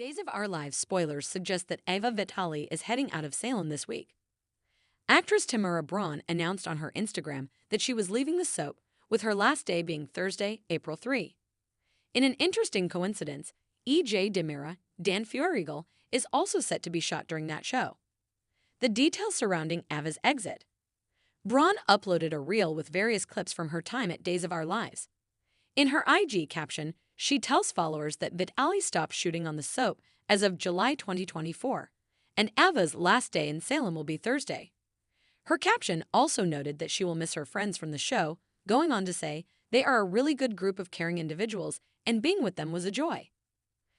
Days of Our Lives spoilers suggest that Ava Vitali is heading out of Salem this week. Actress Tamara Braun announced on her Instagram that she was leaving the soap, with her last day being Thursday, April 3. In an interesting coincidence, E.J. DiMera, Dan Feuerriegel, is also set to be shot during that show. The details surrounding Ava's exit. Braun uploaded a reel with various clips from her time at Days of Our Lives. In her IG caption, she tells followers that Vitali stopped shooting on the soap as of July 2024, and Ava's last day in Salem will be Thursday. Her caption also noted that she will miss her friends from the show, going on to say, "They are a really good group of caring individuals, and being with them was a joy."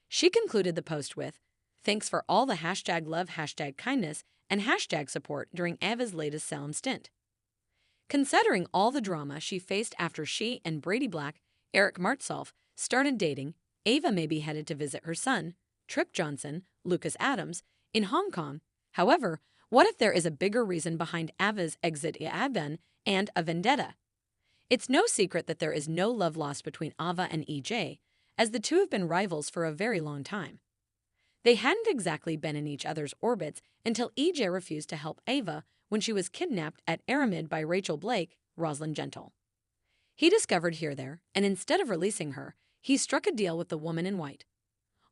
She concluded the post with, "Thanks for all the #love, #kindness, and #support during Ava's latest Salem stint." Considering all the drama she faced after she and Brady Black, Eric Martsolf, started dating, Ava may be headed to visit her son, Trip Johnson, Lucas Adams, in Hong Kong. However, what if there is a bigger reason behind Ava's exit and a vendetta? It's no secret that there is no love lost between Ava and EJ, as the two have been rivals for a very long time. They hadn't exactly been in each other's orbits until EJ refused to help Ava when she was kidnapped at Aramid by Rachel Blake, Rosalind Gentle. He discovered her there, and instead of releasing her, he struck a deal with the woman in white.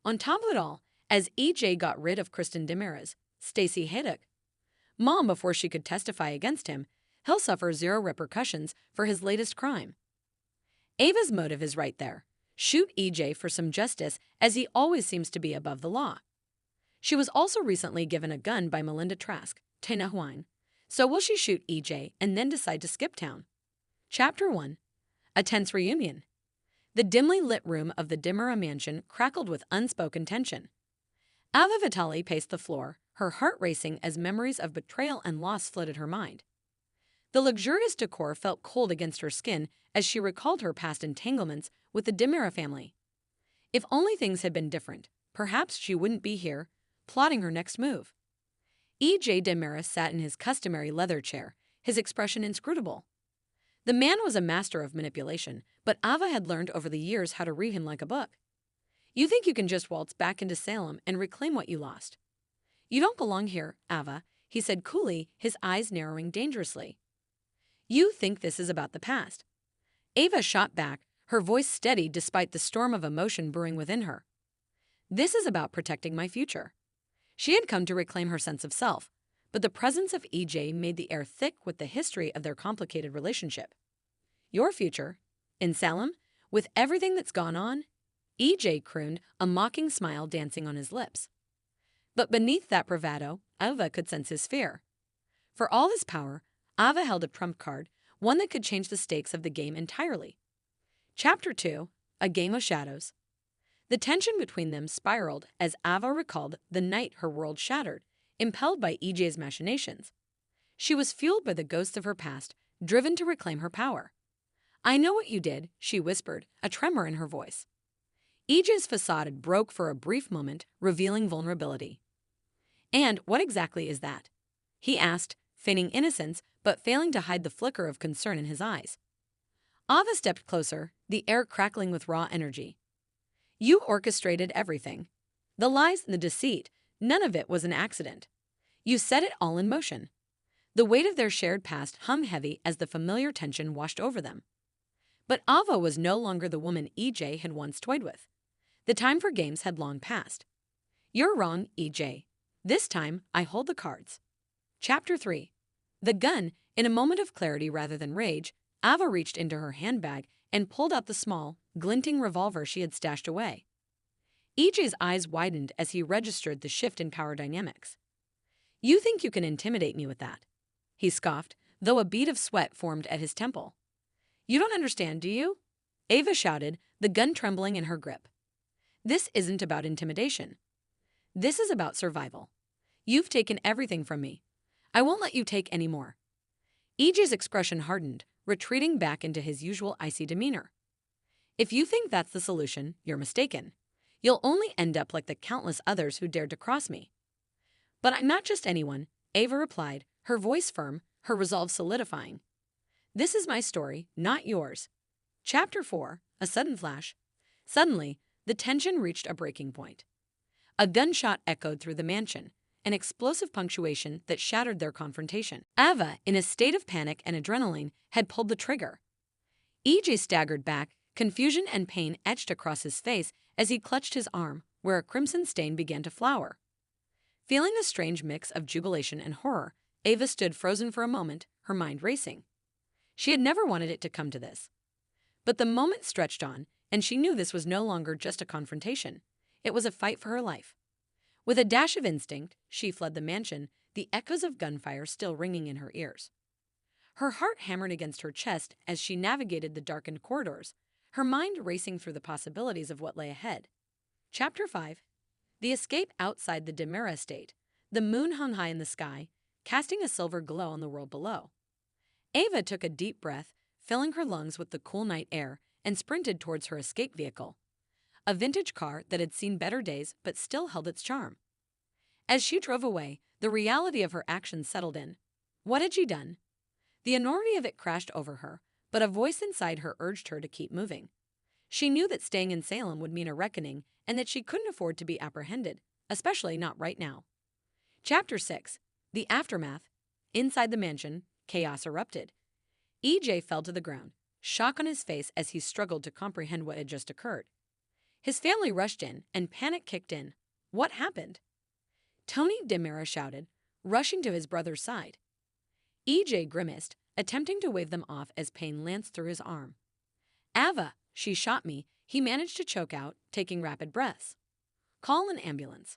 On top of it all, as EJ got rid of Kristen DiMera's, Stacey Haydock, mom before she could testify against him, he'll suffer zero repercussions for his latest crime. Ava's motive is right there. Shoot EJ for some justice, as he always seems to be above the law. She was also recently given a gun by Melinda Trask, Tina Huine. So will she shoot EJ and then decide to skip town? Chapter 1. A tense reunion. The dimly lit room of the DiMera mansion crackled with unspoken tension. Ava Vitali paced the floor, her heart racing as memories of betrayal and loss flooded her mind. The luxurious decor felt cold against her skin as she recalled her past entanglements with the DiMera family. If only things had been different, perhaps she wouldn't be here, plotting her next move. E.J. DiMera sat in his customary leather chair, his expression inscrutable. The man was a master of manipulation, but Ava had learned over the years how to read him like a book. "You think you can just waltz back into Salem and reclaim what you lost?" "You don't belong here, Ava," he said coolly, his eyes narrowing dangerously. "You think this is about the past." Ava shot back, her voice steady despite the storm of emotion brewing within her. "This is about protecting my future." She had come to reclaim her sense of self, but the presence of EJ made the air thick with the history of their complicated relationship. "Your future? In Salem? With everything that's gone on?" EJ crooned, a mocking smile dancing on his lips. But beneath that bravado, Ava could sense his fear. For all his power, Ava held a trump card, one that could change the stakes of the game entirely. Chapter 2. A Game of Shadows. The tension between them spiraled as Ava recalled the night her world shattered, impelled by EJ's machinations. She was fueled by the ghosts of her past, driven to reclaim her power. "I know what you did," she whispered, a tremor in her voice. EJ's facade broke for a brief moment, revealing vulnerability. "And what exactly is that?" he asked, feigning innocence but failing to hide the flicker of concern in his eyes. Ava stepped closer, the air crackling with raw energy. "You orchestrated everything. The lies and the deceit, none of it was an accident. You set it all in motion." The weight of their shared past hung heavy as the familiar tension washed over them. But Ava was no longer the woman EJ had once toyed with. The time for games had long passed. "You're wrong, EJ. This time, I hold the cards." Chapter 3. The gun. In a moment of clarity rather than rage, Ava reached into her handbag and pulled out the small, glinting revolver she had stashed away. EJ's eyes widened as he registered the shift in power dynamics. "You think you can intimidate me with that?" he scoffed, though a bead of sweat formed at his temple. "You don't understand, do you?" Ava shouted, the gun trembling in her grip. "This isn't about intimidation. This is about survival. You've taken everything from me. I won't let you take any more." EJ's expression hardened, retreating back into his usual icy demeanor. "If you think that's the solution, you're mistaken. You'll only end up like the countless others who dared to cross me." "But I'm not just anyone," Ava replied, her voice firm, her resolve solidifying. "This is my story, not yours." Chapter 4. A Sudden Flash. Suddenly, the tension reached a breaking point. A gunshot echoed through the mansion, an explosive punctuation that shattered their confrontation. Ava, in a state of panic and adrenaline, had pulled the trigger. EJ staggered back, confusion and pain etched across his face as he clutched his arm, where a crimson stain began to flower. Feeling a strange mix of jubilation and horror, Ava stood frozen for a moment, her mind racing. She had never wanted it to come to this. But the moment stretched on, and she knew this was no longer just a confrontation. It was a fight for her life. With a dash of instinct, she fled the mansion, the echoes of gunfire still ringing in her ears. Her heart hammered against her chest as she navigated the darkened corridors, her mind racing through the possibilities of what lay ahead. Chapter 5. The escape outside the Demira estate. The moon hung high in the sky, casting a silver glow on the world below. Ava took a deep breath, filling her lungs with the cool night air, and sprinted towards her escape vehicle, a vintage car that had seen better days but still held its charm. As she drove away, the reality of her actions settled in. What had she done? The enormity of it crashed over her, but a voice inside her urged her to keep moving. She knew that staying in Salem would mean a reckoning and that she couldn't afford to be apprehended, especially not right now. Chapter 6. The Aftermath. Inside the mansion, chaos erupted. EJ fell to the ground, shock on his face as he struggled to comprehend what had just occurred. His family rushed in, and panic kicked in. What happened? Tony Demira shouted, rushing to his brother's side. EJ grimaced, attempting to wave them off as pain lanced through his arm. Ava, she shot me, he managed to choke out, taking rapid breaths. Call an ambulance.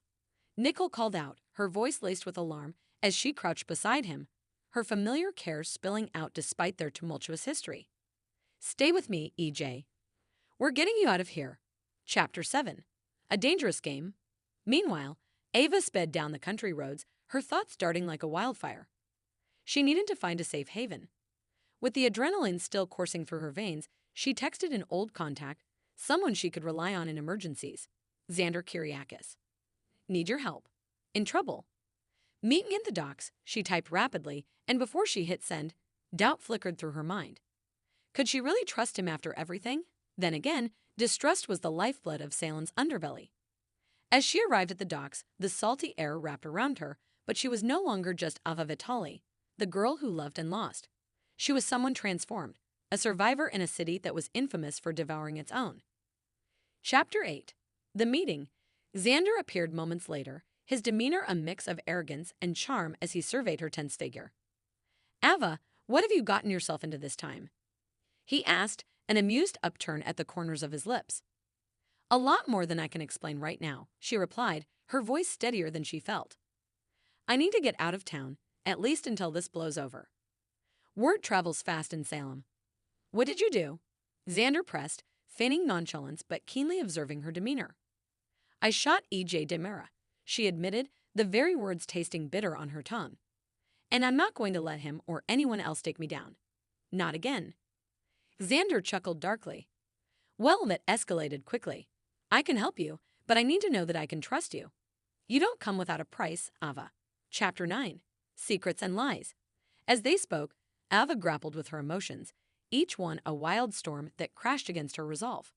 Nicole called out, her voice laced with alarm, as she crouched beside him, her familiar cares spilling out despite their tumultuous history. Stay with me, EJ. We're getting you out of here. Chapter 7. A Dangerous Game. Meanwhile, Ava sped down the country roads, her thoughts darting like a wildfire. She needed to find a safe haven. With the adrenaline still coursing through her veins, she texted an old contact, someone she could rely on in emergencies, Xander Kyriakis. Need your help. In trouble. Meet me at the docks, she typed rapidly, and before she hit send, doubt flickered through her mind. Could she really trust him after everything? Then again, distrust was the lifeblood of Salem's underbelly. As she arrived at the docks, the salty air wrapped around her, but she was no longer just Ava Vitali, the girl who loved and lost. She was someone transformed, a survivor in a city that was infamous for devouring its own. Chapter 8. The Meeting. Xander appeared moments later, his demeanor a mix of arrogance and charm as he surveyed her tense figure. Ava, what have you gotten yourself into this time? He asked, an amused upturn at the corners of his lips. A lot more than I can explain right now, she replied, her voice steadier than she felt. I need to get out of town, at least until this blows over. Word travels fast in Salem. What did you do? Xander pressed, feigning nonchalance but keenly observing her demeanor. I shot EJ Demira, she admitted, the very words tasting bitter on her tongue. And I'm not going to let him or anyone else take me down. Not again. Xander chuckled darkly. Well, that escalated quickly. I can help you, but I need to know that I can trust you. You don't come without a price, Ava. Chapter 9. Secrets and Lies. As they spoke, Ava grappled with her emotions, each one a wild storm that crashed against her resolve.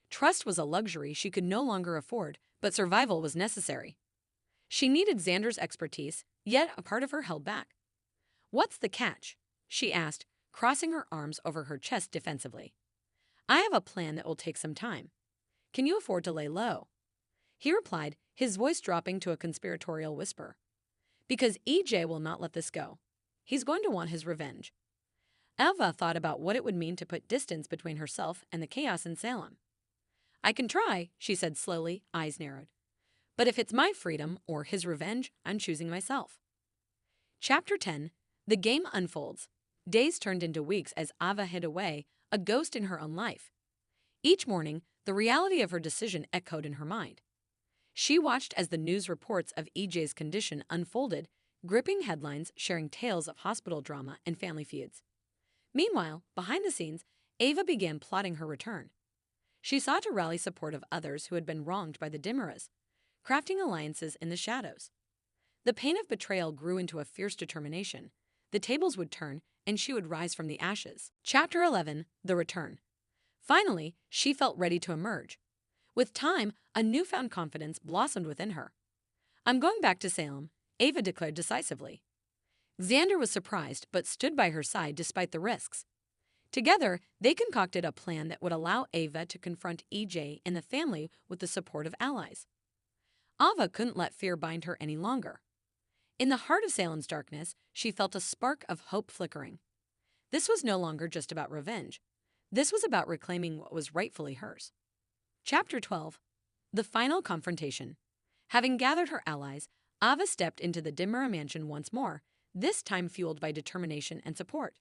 Trust was a luxury she could no longer afford, but survival was necessary. She needed Xander's expertise, yet a part of her held back. What's the catch? She asked, crossing her arms over her chest defensively. I have a plan that will take some time. Can you afford to lay low? He replied, his voice dropping to a conspiratorial whisper. Because EJ will not let this go. He's going to want his revenge. Ava thought about what it would mean to put distance between herself and the chaos in Salem. I can try, she said slowly, eyes narrowed. But if it's my freedom or his revenge, I'm choosing myself. Chapter 10. The Game Unfolds. Days turned into weeks as Ava hid away, a ghost in her own life. Each morning, the reality of her decision echoed in her mind. She watched as the news reports of EJ's condition unfolded, gripping headlines sharing tales of hospital drama and family feuds. Meanwhile, behind the scenes, Ava began plotting her return. She sought to rally support of others who had been wronged by the Demiras, crafting alliances in the shadows. The pain of betrayal grew into a fierce determination. The tables would turn, and she would rise from the ashes. Chapter 11. The Return. Finally, she felt ready to emerge. With time, a newfound confidence blossomed within her. "I'm going back to Salem," Ava declared decisively. Xander was surprised but stood by her side despite the risks. Together, they concocted a plan that would allow Ava to confront EJ and the family with the support of allies. Ava couldn't let fear bind her any longer. In the heart of Salem's darkness, she felt a spark of hope flickering. This was no longer just about revenge. This was about reclaiming what was rightfully hers. Chapter 12. The Final Confrontation. Having gathered her allies, Ava stepped into the Dimura mansion once more, this time fueled by determination and support.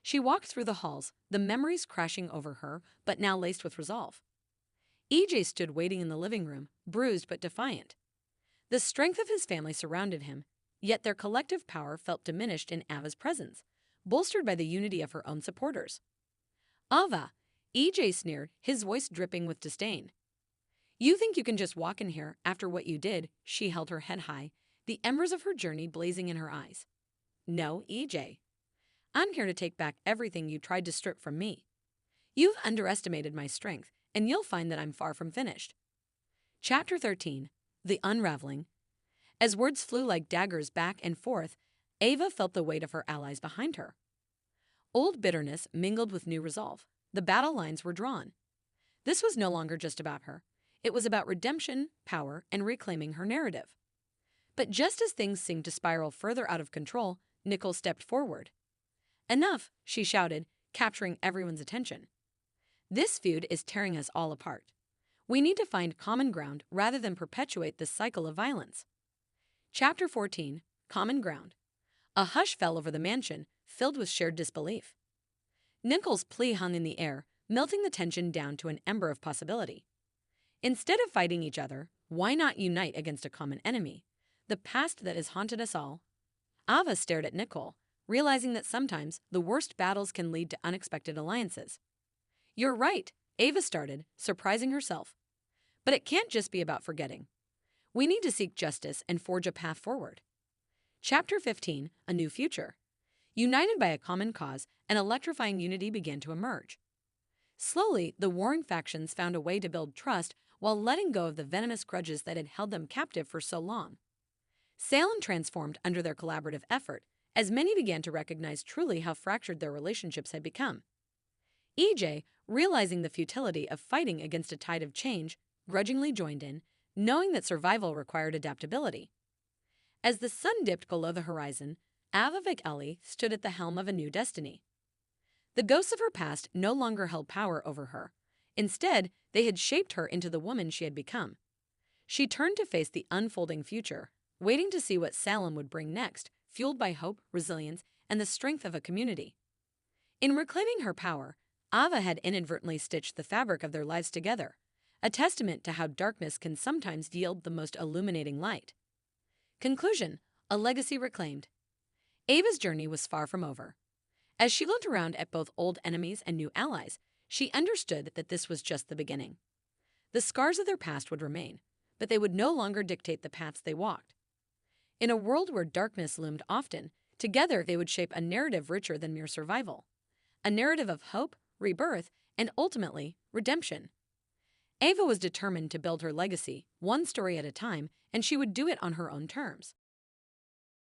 She walked through the halls, the memories crashing over her, but now laced with resolve. EJ stood waiting in the living room, bruised but defiant. The strength of his family surrounded him, yet their collective power felt diminished in Ava's presence, bolstered by the unity of her own supporters. "Ava," EJ sneered, his voice dripping with disdain. "You think you can just walk in here after what you did?" She held her head high, the embers of her journey blazing in her eyes. "No, EJ. I'm here to take back everything you tried to strip from me. You've underestimated my strength, and you'll find that I'm far from finished." Chapter 13. The Unraveling. As words flew like daggers back and forth, Ava felt the weight of her allies behind her. Old bitterness mingled with new resolve. The battle lines were drawn. This was no longer just about her. It was about redemption, power, and reclaiming her narrative. But just as things seemed to spiral further out of control, Nicole stepped forward. "Enough," she shouted, capturing everyone's attention. "This feud is tearing us all apart. We need to find common ground rather than perpetuate this cycle of violence." Chapter 14. Common Ground. A hush fell over the mansion, filled with shared disbelief. Nicole's plea hung in the air, melting the tension down to an ember of possibility. Instead of fighting each other, why not unite against a common enemy, the past that has haunted us all? Ava stared at Nicole, realizing that sometimes the worst battles can lead to unexpected alliances. "You're right," Ava started, surprising herself. "But it can't just be about forgetting. We need to seek justice and forge a path forward." Chapter 15. A New Future. United by a common cause, an electrifying unity began to emerge. Slowly, the warring factions found a way to build trust while letting go of the venomous grudges that had held them captive for so long. Salem transformed under their collaborative effort, as many began to recognize truly how fractured their relationships had become. EJ, realizing the futility of fighting against a tide of change, grudgingly joined in, knowing that survival required adaptability. As the sun dipped below the horizon, Ava Vitali stood at the helm of a new destiny. The ghosts of her past no longer held power over her. Instead, they had shaped her into the woman she had become. She turned to face the unfolding future, waiting to see what Salem would bring next, fueled by hope, resilience, and the strength of a community. In reclaiming her power, Ava had inadvertently stitched the fabric of their lives together, a testament to how darkness can sometimes yield the most illuminating light. Conclusion: a legacy reclaimed. Ava's journey was far from over. As she looked around at both old enemies and new allies, she understood that this was just the beginning. The scars of their past would remain, but they would no longer dictate the paths they walked. In a world where darkness loomed often, together they would shape a narrative richer than mere survival. A narrative of hope, rebirth, and ultimately, redemption. Ava was determined to build her legacy, one story at a time, and she would do it on her own terms.